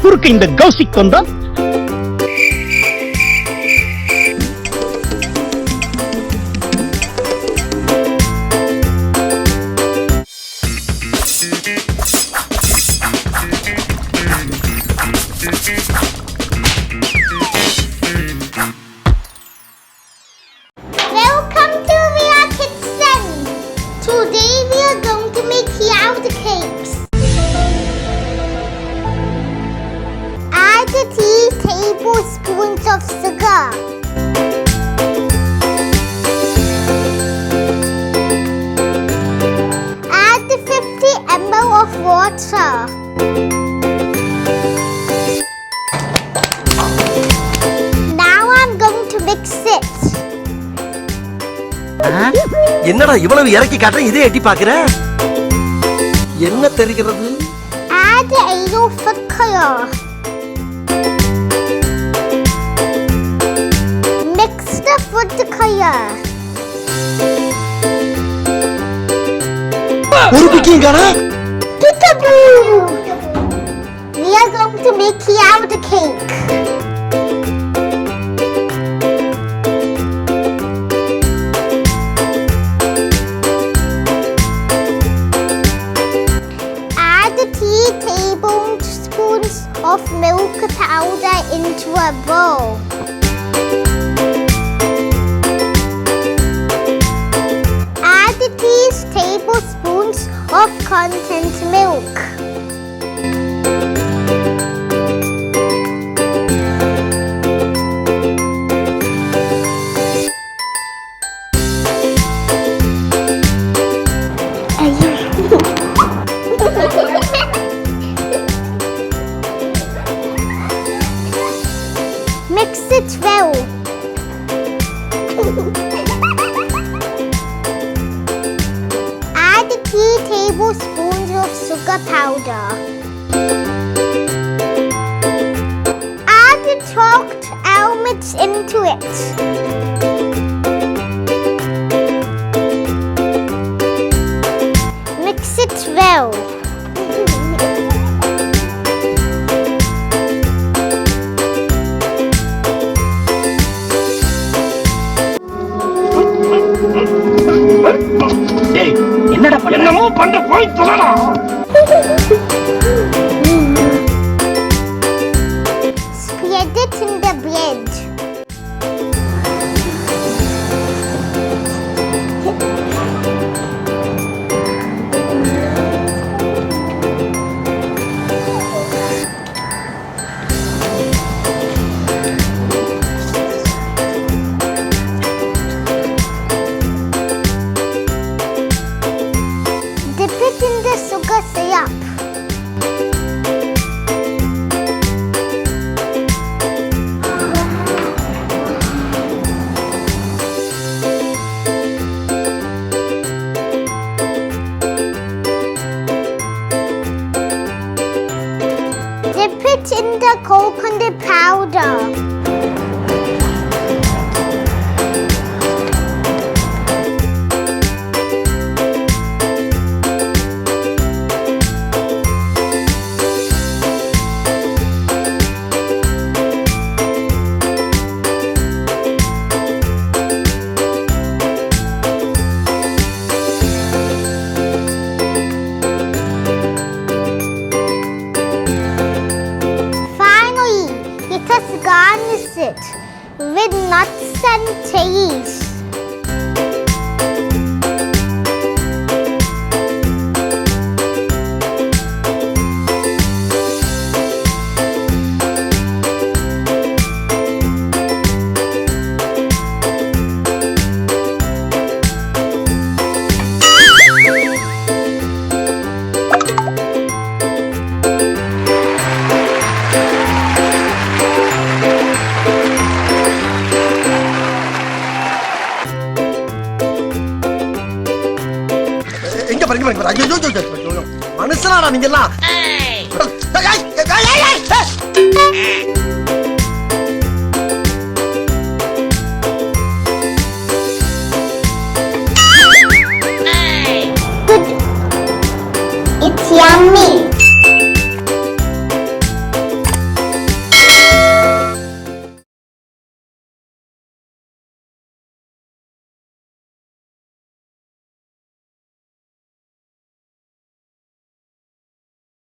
குறுக்க இந்த கௌசிக் வந்தா Welcome to Vrkitchen. Today we are going to make cloudcakes. Add 3 tablespoons of sugar. Add 50 ml of water. Now I'm going to mix it. என்னடா இவ்வளவு இறக்கி காட்டுற இதே எட்டி பாக்குற என்ன தெரிகிறது Add a little food color. Mix the food color. ஒரு குக்கிங் காரா Peekaboo! We are going to make cloudcake. Add 3 tablespoons of milk powder into a bowl. Add 3 tablespoons of condensed milk. Mix it well. Add 3 tablespoons of sugar powder. Add the chopped almonds into it. Mix it well. டேய் என்னடா என்னமோ பண்ண போய் தொலைடா Spread it in the bread. Dip it in the sugar syrup. Dip it in the coconut powder. Finally, let us garnish it with nuts and cheese. எங்க பாருங்க ஐயோ மனுஷனாடா நீங்க எல்லாம் Good. It's yummy.